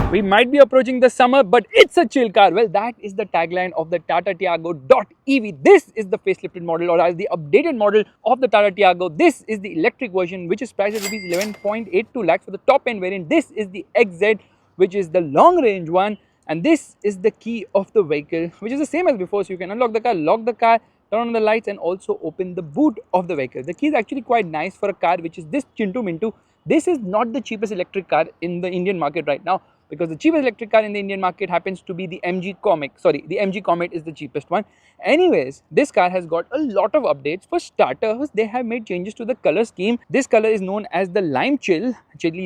We might be approaching the summer, but it's a chill car. Well, that is the tagline of the Tata Tiago EV. This is the facelifted model, or as the updated model of the Tata Tiago. This is the electric version, which is priced at rupees 11.82 lakhs for the top end variant. This is the XZ, which is the long range one, and this is the key of the vehicle, which is the same as before. So you can unlock the car, lock the car, turn on the lights, and also open the boot of the vehicle. The key is actually quite nice for a car which is this chintu mintu. This is not the cheapest electric car in the Indian market right now, because the cheapest electric car in the Indian market happens to be the MG Comet. Sorry, the MG Comet is the cheapest one. Anyways, this car has got a lot of updates. For starters, they have made changes to the color scheme. This color is known as the lime chilly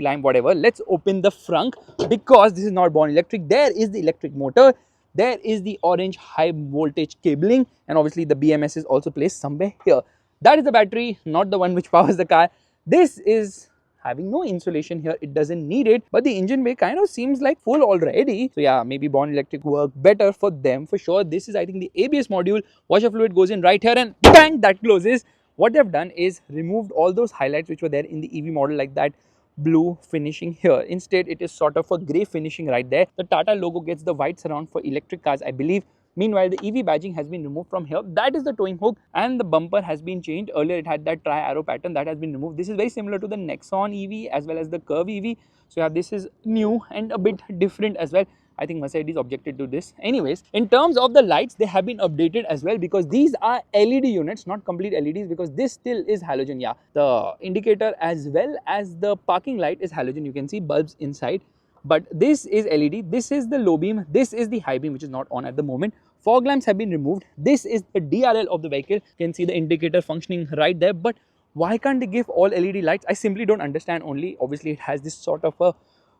lime, whatever. Let's open the frunk, because this is not born electric. There is the electric motor. There is the orange high voltage cabling, and obviously the BMS is also placed somewhere here. That is the battery, not the one which powers the car. This is having no insulation here, it doesn't need it, but the engine bay kind of seems like full already. So yeah, maybe Born Electric work better for them for sure. This is, I think, the ABS module. Washer fluid goes in right here and bang, that closes. What they've done is removed all those highlights which were there in the EV model, like that blue finishing here. Instead, it is sort of a grey finishing right there. The Tata logo gets the white surround for electric cars, I believe. Meanwhile, the EV badging has been removed from here. That is the towing hook, and the bumper has been changed. Earlier, it had that tri-arrow pattern that has been removed. This is very similar to the Nexon EV as well as the Curve EV. So yeah, this is new and a bit different as well. I think Mercedes objected to this. Anyways, in terms of the lights, they have been updated as well, because these are LED units, not complete LEDs, because this still is halogen. Yeah, the indicator as well as the parking light is halogen. You can see bulbs inside. But this is LED, this is the low beam, this is the high beam, which is not on at the moment. Fog lamps have been removed. This is the DRL of the vehicle. You can see the indicator functioning right there. But why can't they give all LED lights? I simply don't understand. Only obviously it has this sort of a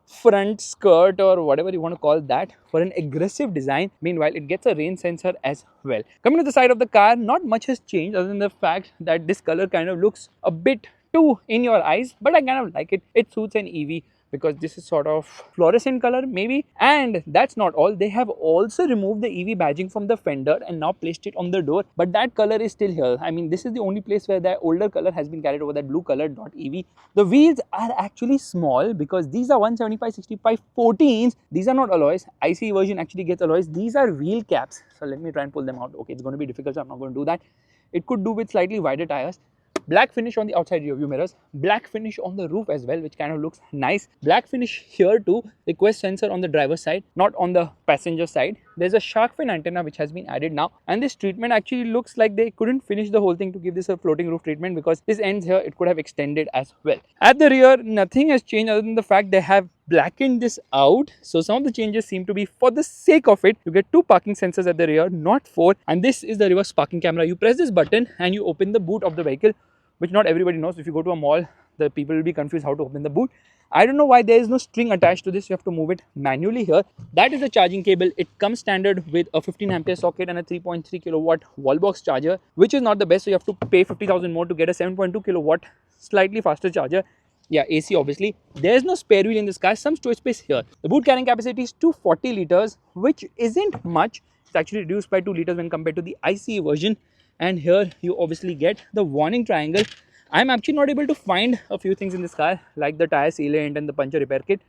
front skirt or whatever you want to call that for an aggressive design. Meanwhile, it gets a rain sensor as well. Coming to the side of the car, not much has changed other than the fact that this color kind of looks a bit too in your eyes, but I kind of like it. It suits an EV, because this is sort of fluorescent color maybe. And that's not all. They have also removed the EV badging from the fender and now placed it on the door, but that color is still here. I mean, this is the only place where the older color has been carried over, that blue color .EV. The wheels are actually small, because these are 175/65 14s. These are not alloys. ICE version actually gets alloys. These are wheel caps. So let me try and pull them out. Okay, it's going to be difficult, so I'm not going to do that. It could do with slightly wider tires. Black finish on the outside rear view mirrors, black finish on the roof as well, which kind of looks nice. Black finish here too. Request sensor on the driver's side, not on the passenger side. There's a shark fin antenna which has been added now, and this treatment actually looks like they couldn't finish the whole thing to give this a floating roof treatment, because this ends here. It could have extended as well. At the rear, nothing has changed other than the fact they have blackened this out. So some of the changes seem to be for the sake of it. You get 2 parking sensors at the rear, not 4, and this is the reverse parking camera. You press this button and you open the boot of the vehicle, which not everybody knows. If you go to a mall, the people will be confused how to open the boot. I don't know why there is no string attached to this. You have to move it manually here. That is the charging cable. It comes standard with a 15 ampere socket and a 3.3 kilowatt wall box charger, which is not the best. So you have to pay 50,000 more to get a 7.2 kilowatt slightly faster charger. Yeah, AC obviously. There is no spare wheel in this car. Some storage space here. The boot carrying capacity is 240 liters, which isn't much. It's actually reduced by 2 liters when compared to the ICE version. And here you obviously get the warning triangle. I'm actually not able to find a few things in this car, like the tire sealant and the puncture repair kit,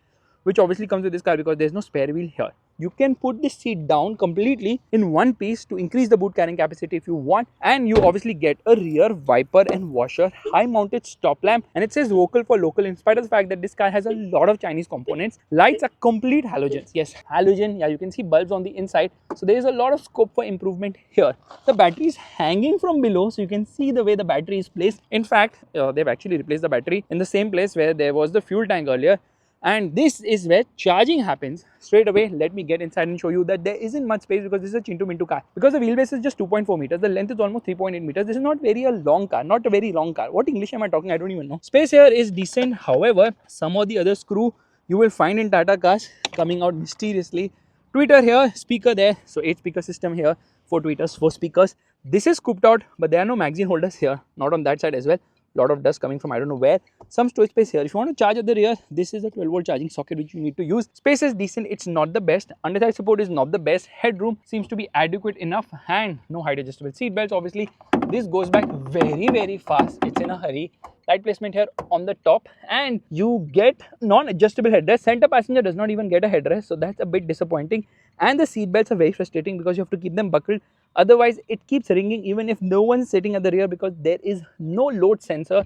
which obviously comes with this car because there's no spare wheel here. You can put this seat down completely in one piece to increase the boot carrying capacity if you want, and you obviously get a rear wiper and washer, high mounted stop lamp, and it says vocal for local in spite of the fact that this car has a lot of Chinese components. Lights are complete halogens. Yes, halogen. Yeah, you can see bulbs on the inside, so there is a lot of scope for improvement here. The battery is hanging from below, so you can see the way the battery is placed. In fact, they've actually replaced the battery in the same place where there was the fuel tank earlier. And this is where charging happens. Straight away, let me get inside and show you that there isn't much space, because this is a Chintu Mintu car. Because the wheelbase is just 2.4 meters, the length is almost 3.8 meters. This is not very a long car, not a very long car. What English am I talking? I don't even know. Space here is decent. However, some of the other screw you will find in Tata cars coming out mysteriously. Tweeter here, speaker there. So 8 speaker system here, 4 tweeters, 4 speakers. This is scooped out, but there are no magazine holders here, not on that side as well. Lot of dust coming from I don't know where. Some storage space here. If you want to charge at the rear, this is a 12-volt charging socket which you need to use. Space is decent. It's not the best. Underside support is not the best. Headroom seems to be adequate enough, and no height adjustable seat belts. Obviously, this goes back very fast. It's in a hurry. light placement here on the top, and you get non-adjustable headrest. Center passenger does not even get a headrest, so that's a bit disappointing. And the seat belts are very frustrating because you have to keep them buckled, otherwise it keeps ringing even if no one's sitting at the rear, because there is no load sensor.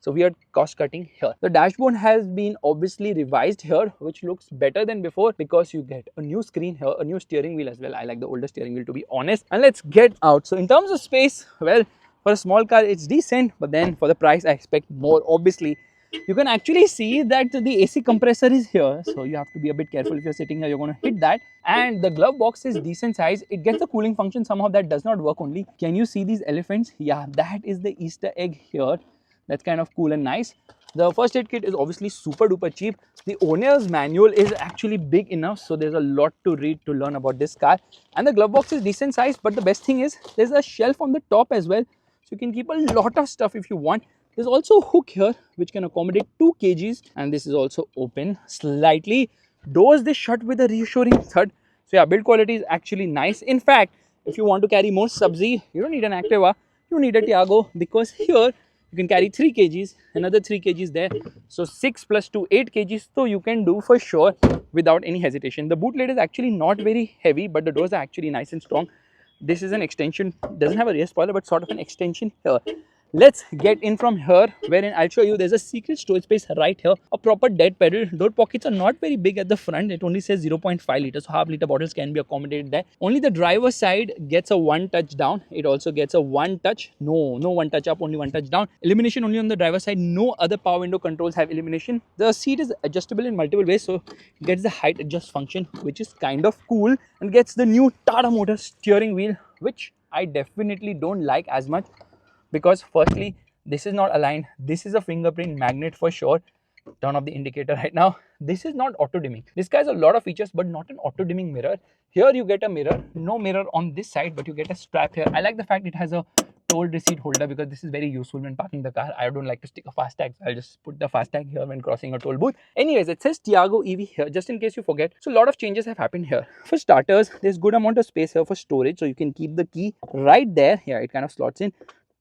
So we are cost cutting here. The dashboard has been obviously revised here, which looks better than before because you get a new screen here, a new steering wheel as well. I like the older steering wheel, to be honest. And let's get out. So in terms of space, well, for a small car it's decent, but then for the price I expect more. Obviously you can actually see that the AC compressor is here, so you have to be a bit careful. If you're sitting here, you're going to hit that. And the glove box is decent size. It gets the cooling function somehow that does not work only. Can you see these elephants? Yeah, that is the Easter egg here. That's kind of cool and nice. The first aid kit is obviously super duper cheap. The owner's manual is actually big enough, so there's a lot to read to learn about this car. And the glove box is decent size, but the best thing is there's a shelf on the top as well, so you can keep a lot of stuff if you want. There's also a hook here which can accommodate 2 kgs, and this is also open slightly. Doors they shut with a reassuring thud. So yeah, build quality is actually nice. In fact, if you want to carry more Subzi, you don't need an Activa, you need a Tiago, because here you can carry 3 kgs, another 3 kgs there. So 6 plus 2, 8 kgs. So you can do for sure without any hesitation. The boot lid is actually not very heavy, but the doors are actually nice and strong. This is an extension, doesn't have a rear spoiler, but sort of an extension here. Let's get in from here, wherein I'll show you there's a secret storage space right here, a proper dead pedal. Door pockets are not very big at the front. It only says 0.5 liters, so half-liter bottles can be accommodated there. Only the driver's side gets a one touch down. It also gets a one touch, no one touch up, only one touch down. Illumination only on the driver's side. No other power window controls have illumination. The seat is adjustable in multiple ways, so it gets the height adjust function, which is kind of cool, and gets the new Tata Motors steering wheel, which I definitely don't like as much, because firstly this is not aligned. This is a fingerprint magnet for sure. Turn off the indicator right now. This is not auto dimming. This guy has a lot of features, but not an auto dimming mirror. Here you get a mirror, no mirror on this side, but you get a strap here. I like the fact it has a toll receipt holder, because this is very useful when parking the car. I don't like to stick a fast tag, so I'll just put the fast tag here when crossing a toll booth. Anyways, it says Tiago EV here, just in case you forget. So a lot of changes have happened here. For starters, there's good amount of space here for storage, so you can keep the key right there. Yeah, it kind of slots in.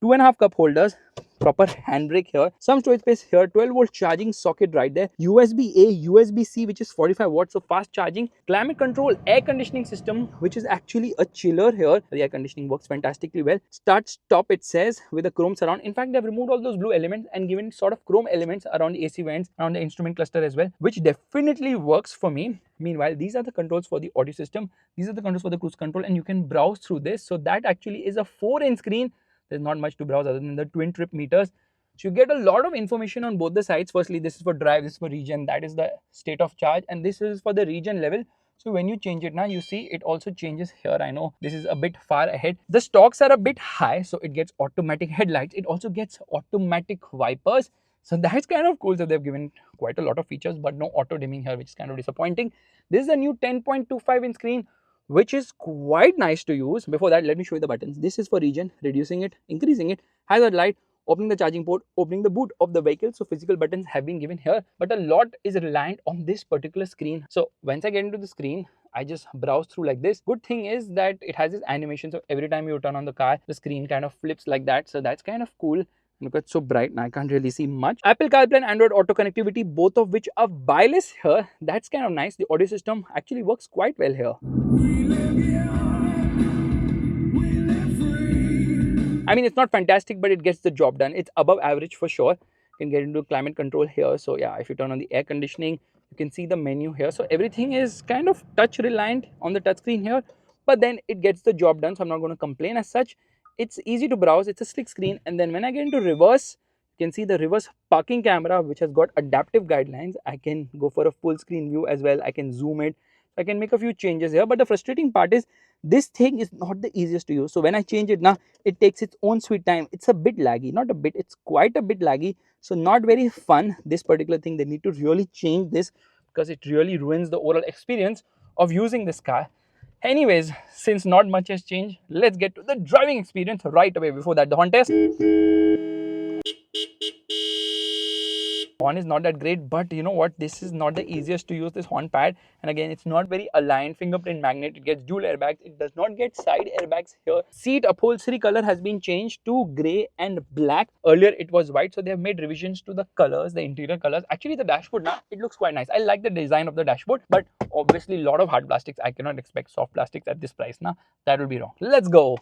2.5 cup holders, proper handbrake here, some storage space here, 12-volt charging socket right there, USB-A, USB-C, which is 45 watts, so fast charging, climate control, air conditioning system, which is actually a chiller here. The air conditioning works fantastically well. Start stop, it says, with a chrome surround. In fact, they've removed all those blue elements and given sort of chrome elements around the AC vents, around the instrument cluster as well, which definitely works for me. Meanwhile, these are the controls for the audio system, these are the controls for the cruise control, and you can browse through this. So that actually is a 4-inch screen. There's not much to browse other than the twin trip meters. So you get a lot of information on both the sides. Firstly, this is for drive, this is for region, that is the state of charge, and this is for the region level. So when you change it now, you see it also changes here. I know this is a bit far ahead. The stocks are a bit high, so it gets automatic headlights. It also gets automatic wipers. So that's kind of cool. So they've given quite a lot of features, but no auto dimming here, which is kind of disappointing. This is a new 10.25-inch screen, which is quite nice to use. Before that, let me show you the buttons. This is for region, reducing it, increasing it, hazard light, opening the charging port, opening the boot of the vehicle. So physical buttons have been given here, but a lot is reliant on this particular screen. So once I get into the screen, I just browse through like this. Good thing is that it has this animation, so every time you turn on the car, the screen kind of flips like that. So that's kind of cool. Look, it's so bright now, I can't really see much. Apple CarPlay and Android Auto connectivity, both of which are wireless here. That's kind of nice. The audio system actually works quite well here. I mean, it's not fantastic, but it gets the job done. It's above average for sure. You can get into climate control here. So yeah, if you turn on the air conditioning, you can see the menu here. So everything is kind of touch reliant on the touchscreen here, but then it gets the job done. So I'm not going to complain as such. It's easy to browse. It's a slick screen. And then when I get into reverse, you can see the reverse parking camera, which has got adaptive guidelines. I can go for a full screen view as well. I can zoom it. I can make a few changes here, but the frustrating part is this thing is not the easiest to use. So when I change it now, it takes its own sweet time. It's a bit laggy, not a bit, it's quite a bit laggy. So not very fun, this particular thing. They need to really change this, because it really ruins the overall experience of using this car. Anyways, since not much has changed, let's get to the driving experience right away. Before that, the horn test. Horn is not that great, but you know what, this is not the easiest to use, this horn pad. And again, it's not very aligned. Fingerprint magnet, it gets dual airbags, it does not get side airbags here. Seat upholstery color has been changed to gray and black. Earlier it was white, so they have made revisions to the colors, the interior colors. Actually the dashboard now, it looks quite nice. I like the design of the dashboard, but obviously a lot of hard plastics. I cannot expect soft plastics at this price now. That will be wrong. Let's go.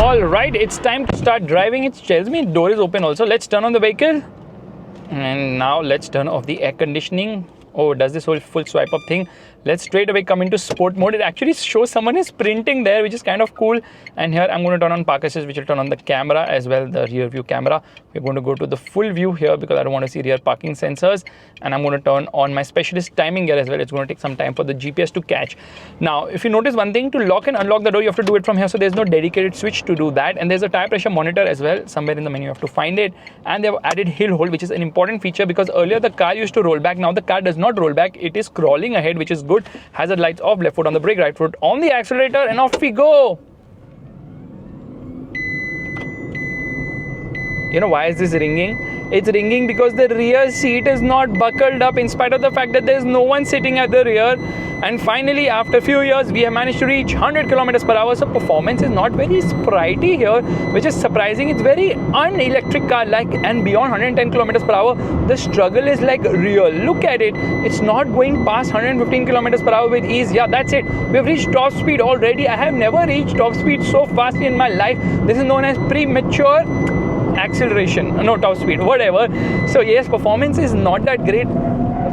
All right, it's time to start driving. It tells me door is open also. Let's turn on the vehicle. And now let's turn off the air conditioning. Oh, does this whole full swipe up thing. Let's straight away come into sport mode. It actually shows someone is sprinting there, which is kind of cool. And here I'm going to turn on park assist, which will turn on the camera as well, the rear view camera. We're going to go to the full view here because I don't want to see rear parking sensors. And I'm going to turn on my specialist timing gear as well. It's going to take some time for the GPS to catch. Now, if you notice one thing, to lock and unlock the door, you have to do it from here. So there's no dedicated switch to do that. And there's a tire pressure monitor as well. Somewhere in the menu you have to find it. And they've added hill hold, which is an important feature because earlier the car used to roll back. Now the car does not roll back. It is crawling ahead, which is good. Hazard lights off, left foot on the brake, right foot on the accelerator, and off we go. You know why is this ringing? It's ringing because the rear seat is not buckled up in spite of the fact that there's no one sitting at the rear. And finally, after a few years, we have managed to reach 100 kilometers per hour. So performance is not very sprightly here, which is surprising. It's very unelectric car like, and beyond 110 kilometers per hour, the struggle is like real. Look at it. It's not going past 115 kilometers per hour with ease. Yeah, that's it. We've reached top speed already. I have never reached top speed so fast in my life. This is known as premature acceleration, no, top speed, whatever. So yes, performance is not that great.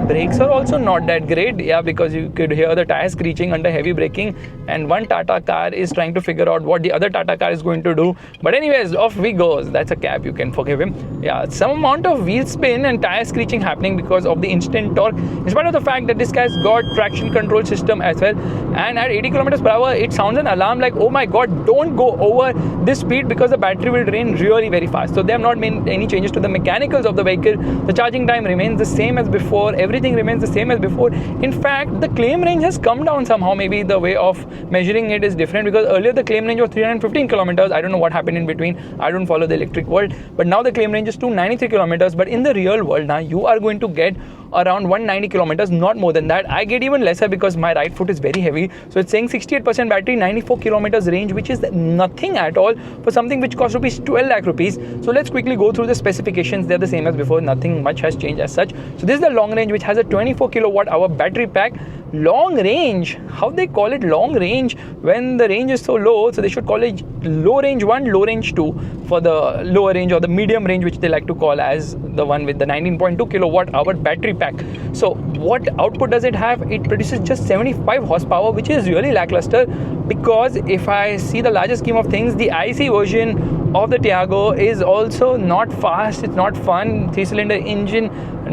Brakes are also not that great, yeah, because you could hear the tires screeching under heavy braking, and one Tata car is trying to figure out what the other Tata car is going to do. But anyways, off we goes. That's a cab, you can forgive him. Yeah, some amount of wheel spin and tire screeching happening because of the instant torque, in spite of the fact that this guy's got traction control system as well. And at 80 kilometers per hour, it sounds an alarm like, oh my god, don't go over this speed because the battery will drain really very fast. So they have not made any changes to the mechanicals of the vehicle. The charging time remains the same as before. Everything remains the same as before. In fact, the claim range has come down somehow. Maybe the way of measuring it is different because earlier the claim range was 315 kilometers. I don't know what happened in between. I don't follow the electric world. But now the claim range is 293 kilometers. But in the real world now, you are going to get around 190 kilometers, not more than that. I get even lesser because my right foot is very heavy. So it's saying 68% battery, 94 kilometers range, which is nothing at all for something which costs rupees 12 lakh rupees. So let's quickly go through the specifications. They're the same as before. Nothing much has changed as such. So this is the long range, which has a 24 kilowatt hour battery pack. Long range, how they call it long range when the range is so low? So they should call it low range 1, low range 2 for the lower range, or the medium range, which they like to call as the one with the 19.2 kilowatt hour battery pack. So what output does it have? It produces just 75 horsepower, which is really lackluster because if I see the larger scheme of things, the IC version of the Tiago is also not fast. It's not fun. 3-cylinder engine,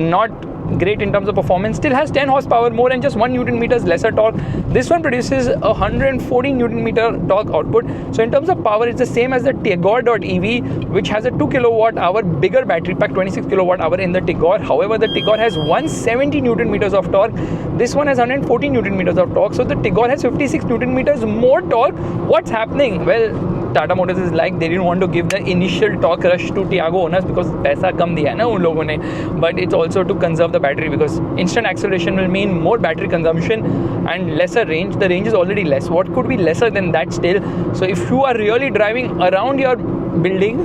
not great in terms of performance, still has 10 horsepower more and just 1 Newton meters lesser torque. This one produces 140 Newton meter torque output. So in terms of power, it's the same as the Tigor EV, which has a 2 kilowatt hour bigger battery pack, 26 kilowatt hour in the Tigor. However, the Tigor has 170 Newton meters of torque. This one has 140 Newton meters of torque. So the Tigor has 56 Newton meters more torque. What's happening? Well, Tata Motors is like, they didn't want to give the initial torque rush to Tiago owners because paisa kam diya hai na un logon ne. But it's also to conserve the battery because instant acceleration will mean more battery consumption and lesser range. The range is already less. What could be lesser than that still? So if you are really driving around your building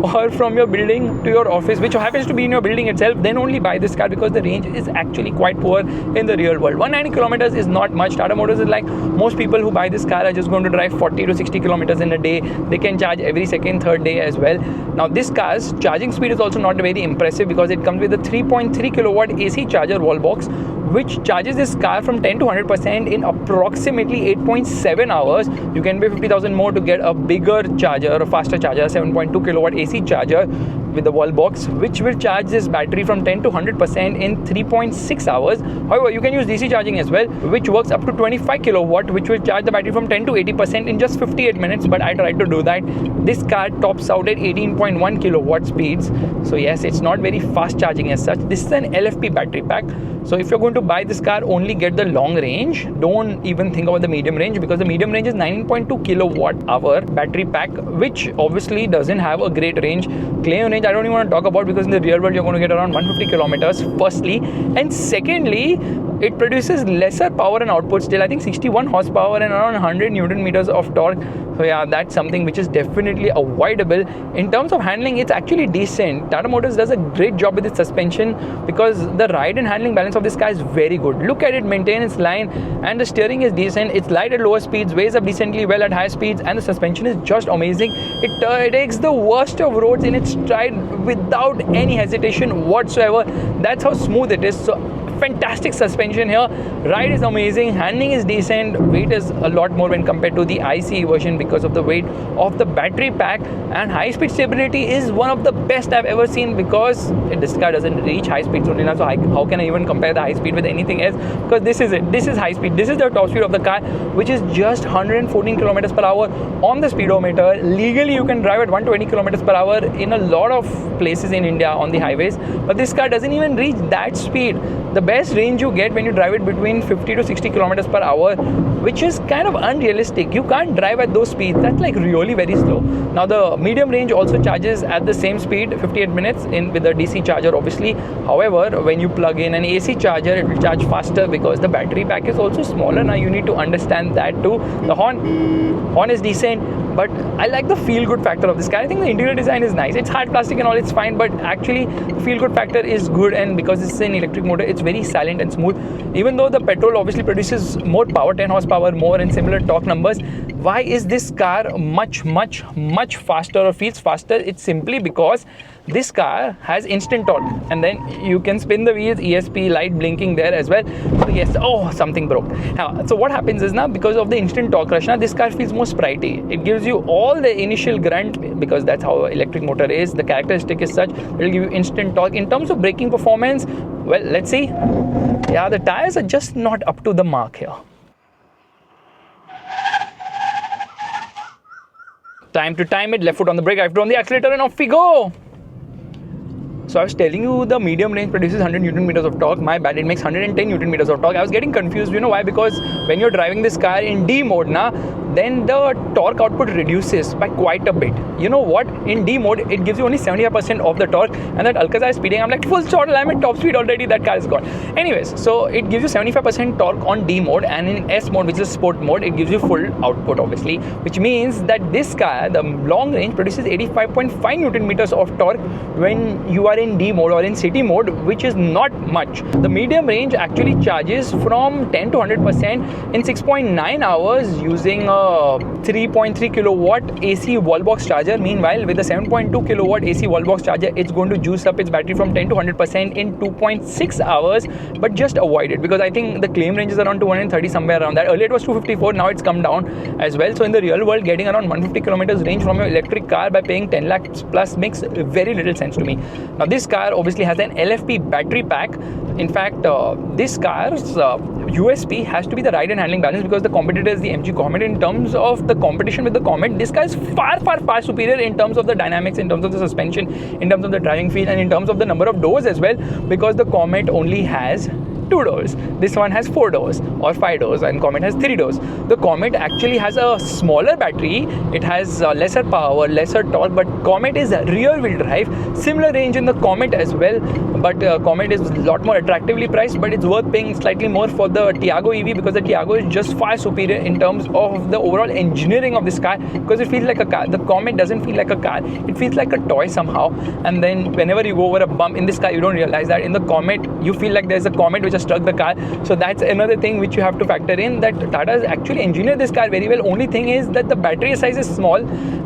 or from your building to your office, which happens to be in your building itself, then only buy this car because the range is actually quite poor in the real world. 190 kilometers is not much. Tata Motors is like, most people who buy this car are just going to drive 40 to 60 kilometers in a day. They can charge every second, third day as well. Now this car's charging speed is also not very impressive because it comes with a 3.3 kilowatt AC charger wall box, which charges this car from 10 to 100% in approximately 8.7 hours. You can pay 50,000 more to get a bigger charger, a faster charger, 7.2 kilowatt AC charger, with the wall box, which will charge this battery from 10 to 100% in 3.6 hours. However, you can use DC charging as well, which works up to 25 kilowatt, which will charge the battery from 10 to 80% in just 58 minutes. But I tried to do that. This car tops out at 18.1 kilowatt speeds. So yes, it's not very fast charging as such. This is an LFP battery pack. So if you're going to buy this car, only get the long range. Don't even think about the medium range, because the medium range is 19.2 kilowatt hour battery pack, which obviously doesn't have a great range. Claim range I don't even want to talk about, because in the real world you're going to get around 150 kilometers firstly, and secondly, it produces lesser power and output still. I think 61 horsepower and around 100 Newton meters of torque. So yeah, that's something which is definitely avoidable. In terms of handling, it's actually decent. Tata Motors does a great job with its suspension, because the ride and handling balance of this car is very good. Look at it maintain its line, and the steering is decent. It's light at lower speeds, weighs up decently well at high speeds, and the suspension is just amazing. It takes the worst of roads in its stride without any hesitation whatsoever. That's how smooth it is. So fantastic suspension here. Ride is amazing, handling is decent, weight is a lot more when compared to the ICE version because of the weight of the battery pack, and high speed stability is one of the best I've ever seen, because this car doesn't reach high speeds only now. So how can I even compare the high speed with anything else? Because this is it. This is high speed. This is the top speed of the car, which is just 114 kilometers per hour on the speedometer. Legally, you can drive at 120 kilometers per hour in a lot of places in India on the highways, but this car doesn't even reach that speed. The best range you get when you drive it between 50 to 60 kilometers per hour, which is kind of unrealistic. You can't drive at those speeds. That's like really very slow. Now the medium range also charges at the same speed, 58 minutes in with the DC charger obviously. However, when you plug in an AC charger, it will charge faster because the battery pack is also smaller. Now you need to understand that too. The horn is decent, but I like the feel good factor of this car. I think the interior design is nice. It's hard plastic and all, it's fine, but actually the feel good factor is good, and because it's an electric motor, it's very silent and smooth. Even though the petrol obviously produces more power, 10 horsepower more and similar torque numbers, why is this car much faster or feels faster? It's simply because this car has instant torque, and then you can spin the wheels, ESP light blinking there as well. So yes, oh, something broke. Now, so what happens is, now because of the instant torque rush, now this car feels more sprightly. It gives you all the initial grunt, because that's how electric motor is. The characteristic is such. It will give you instant torque. In terms of braking performance, well, let's see. Yeah, the tires are just not up to the mark here. Time to time it, left foot on the brake, right foot on the accelerator, and off we go. So I was telling you the medium range produces 100 Newton meters of torque. My bad, it makes 110 Newton meters of torque. I was getting confused. You know why? Because when you're driving this car in D mode now, then the torque output reduces by quite a bit. You know what? In D mode, it gives you only 75% of the torque, and that Alcazar speeding, I'm like full throttle, I'm at top speed already, that car is gone. Anyways, so it gives you 75% torque on D mode, and in S mode, which is sport mode, it gives you full output obviously, which means that this car, the long range, produces 85.5 Newton meters of torque when you are in D mode or in city mode, which is not much. The medium range actually charges from 10 to 100% in 6.9 hours using a 3.3 kilowatt AC wall box charger. Meanwhile, with the 7.2 kilowatt AC wall box charger, it's going to juice up its battery from 10 to 100% in 2.6 hours. But just avoid it, because I think the claim range is around 230, somewhere around that. Earlier it was 254, now it's come down as well. So in the real world, getting around 150 kilometers range from your electric car by paying 10 lakhs plus makes very little sense to me. Now this car obviously has an LFP battery pack. In fact, this car's USP has to be the ride and handling balance, because the competitor is the MG Comet. In terms of the competition with the Comet, this car is far superior in terms of the dynamics, in terms of the suspension, in terms of the driving feel, and in terms of the number of doors as well, because the Comet only has 2 doors. This one has 4 doors or 5 doors, and Comet has 3 doors. The Comet actually has a smaller battery. It has lesser power, lesser torque, but Comet is rear wheel drive. Similar range in the Comet as well, but Comet is a lot more attractively priced, but it's worth paying slightly more for the Tiago EV, because the Tiago is just far superior in terms of the overall engineering of this car, because it feels like a car. The Comet doesn't feel like a car. It feels like a toy somehow, and then whenever you go over a bump in this car, you don't realize that. In the Comet, you feel like there's a comet which has struck the car. So that's another thing which you have to factor in, that Tata has actually engineered this car very well. Only thing is that the battery size is small,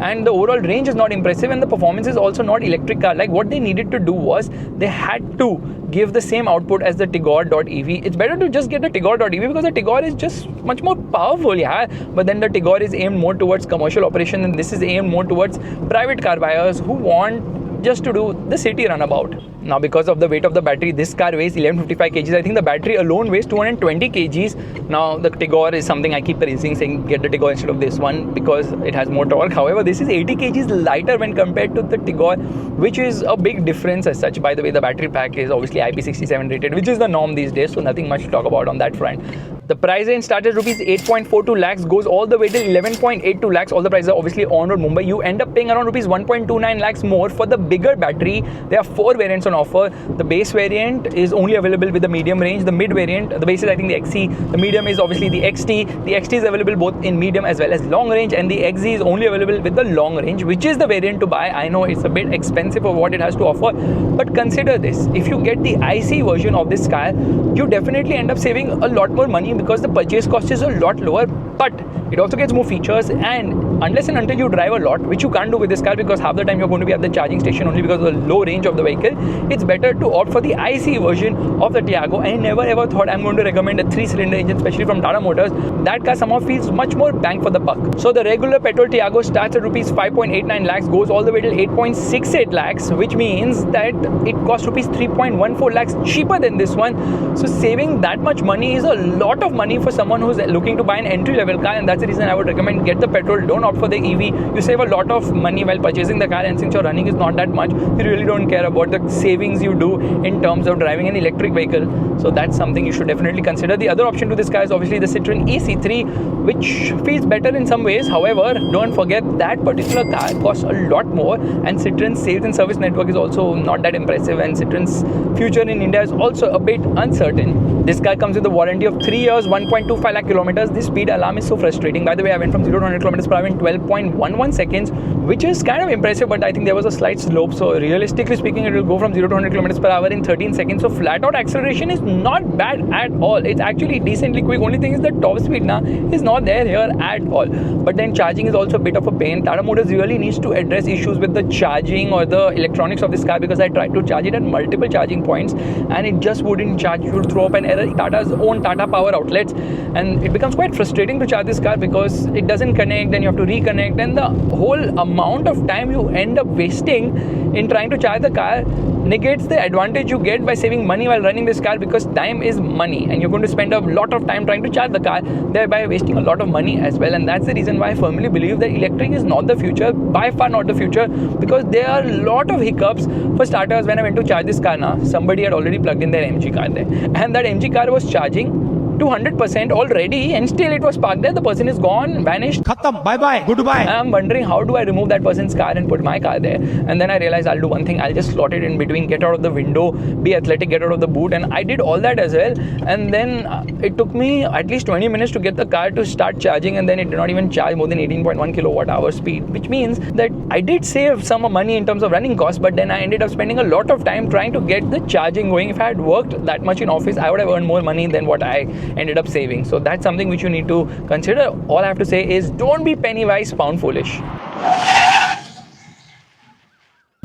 and the overall range is not impressive, and the performance is also not electric car. Like, what they needed to do was they had to give the same output as the Tigor.ev. It's better to just get the Tigor.ev, because the Tigor is just much more powerful, yeah. But then the Tigor is aimed more towards commercial operation, and this is aimed more towards private car buyers who want just to do the city runabout. Now, because of the weight of the battery, this car weighs 1155 kgs. I think the battery alone weighs 220 kgs. Now, the Tigor is something I keep praising, saying get the Tigor instead of this one because it has more torque. However, this is 80 kgs lighter when compared to the Tigor, which is a big difference as such. By the way, the battery pack is obviously IP67 rated, which is the norm these days, so nothing much to talk about on that front. The price range starts at rupees 8.42 lakhs, goes all the way till 11.82 lakhs. All the prices are obviously on road Mumbai. You end up paying around rupees 1.29 lakhs more for the bigger battery. There are 4 variants on offer. The base variant is only available with the medium range. The mid variant, the base is I think the XC. The medium is obviously the XT. The XT is available both in medium as well as long range, and the XZ is only available with the long range, which is the variant to buy. I know it's a bit expensive for what it has to offer, but consider this: if you get the IC version of this car, you definitely end up saving a lot more money because the purchase cost is a lot lower, but it also gets more features. And unless and until you drive a lot, which you can't do with this car because half the time you're going to be at the charging station only because of the low range of the vehicle, it's better to opt for the IC version of the Tiago. I never ever thought I'm going to recommend a 3-cylinder engine, especially from Tata Motors. That car somehow feels much more bang for the buck. So the regular petrol Tiago starts at rupees 5.89 lakhs, goes all the way till 8.68 lakhs, which means that it costs rupees 3.14 lakhs cheaper than this one. So saving that much money is a lot of money for someone who's looking to buy an entry-level car, and that's the reason I would recommend get the petrol. Don't opt for the EV. You save a lot of money while purchasing the car, and since your running is not that much, you really don't care about the savings you do in terms of driving an electric vehicle. So that's something you should definitely consider. The other option to this car is obviously the Citroen EC3, which feels better in some ways. However, don't forget that particular car costs a lot more, and Citroen's sales and service network is also not that impressive, and Citroen's future in India is also a bit uncertain. This car comes with a warranty of 3 years, 1.25 lakh kilometers. This speed alarm is so frustrating. By the way, I went from 0 to 100 kilometers per hour in 12.11 seconds, which is kind of impressive, but I think there was a slight slope. So realistically speaking, it will go from 0 to 100 kilometers per hour in 13 seconds. So flat out acceleration is not bad at all. It's actually decently quick. Only thing is the top speed now is not there here at all. But then charging is also a bit of a pain. Tata Motors really needs to address issues with the charging or the electronics of this car, because I tried to charge it at multiple charging points and it just wouldn't charge. You would throw up an error. Tata's own Tata power outlets, and it becomes quite frustrating to charge this car because it doesn't connect, then you have to reconnect, and the whole amount of time you end up wasting in trying to charge the car negates the advantage you get by saving money while running this car, because time is money and you're going to spend a lot of time trying to charge the car, thereby wasting a lot of money as well. And that's the reason why I firmly believe that electric is not the future, by far not the future, because there are a lot of hiccups. For starters, when I went to charge this car now, somebody had already plugged in their MG car there, and that MG car was charging to 100% already, and still it was parked there. The person is gone, vanished. Khatam, bye bye, goodbye. I'm wondering, how do I remove that person's car and put my car there? And then I realized I'll do one thing. I'll just slot it in between, get out of the window, be athletic, get out of the boot. And I did all that as well. And then it took me at least 20 minutes to get the car to start charging, and then it did not even charge more than 18.1 kilowatt hour speed, which means that I did save some money in terms of running costs, but then I ended up spending a lot of time trying to get the charging going. If I had worked that much in office, I would have earned more money than what I ended up saving. So that's something which you need to consider. All I have to say is, don't be penny wise, pound foolish.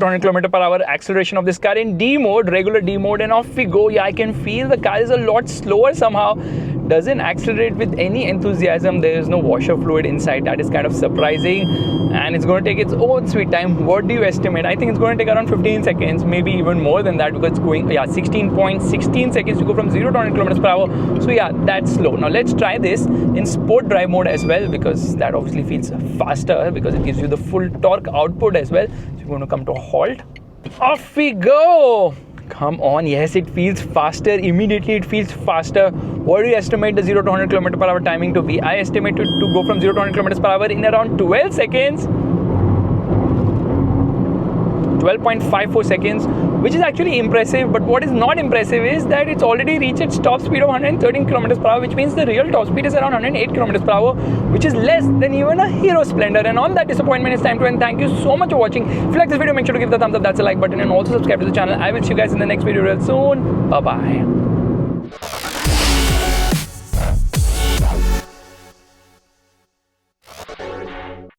200 km per hour acceleration of this car in D mode, regular D mode, and off we go. Yeah, I can feel the car is a lot slower somehow. Doesn't accelerate with any enthusiasm. There is no washer fluid inside. That is kind of surprising, and it's going to take its own sweet time. What do you estimate? I think it's going to take around 15 seconds, maybe even more than that, because it's going 16.16 seconds to go from 0 to 100 kilometers per hour. So yeah, that's slow. Now let's try this in sport drive mode as well, because that obviously feels faster, because it gives you the full torque output as well. So you're going to come to a halt. Off we go. Come on, yes, it feels faster. Immediately it feels faster. What do you estimate the 0 to 100 km per hour timing to be? I estimate it to go from 0 to 100 km per hour in around 12 seconds. 12.54 seconds, which is actually impressive. But what is not impressive is that it's already reached its top speed of 113 km per hour, which means the real top speed is around 108 km per hour, which is less than even a Hero Splendor. And on that disappointment, it's time to end. Thank you so much for watching. If you like this video, make sure to give the thumbs up, that's a like button, and also subscribe to the channel. I will see you guys in the next video real soon. Bye bye.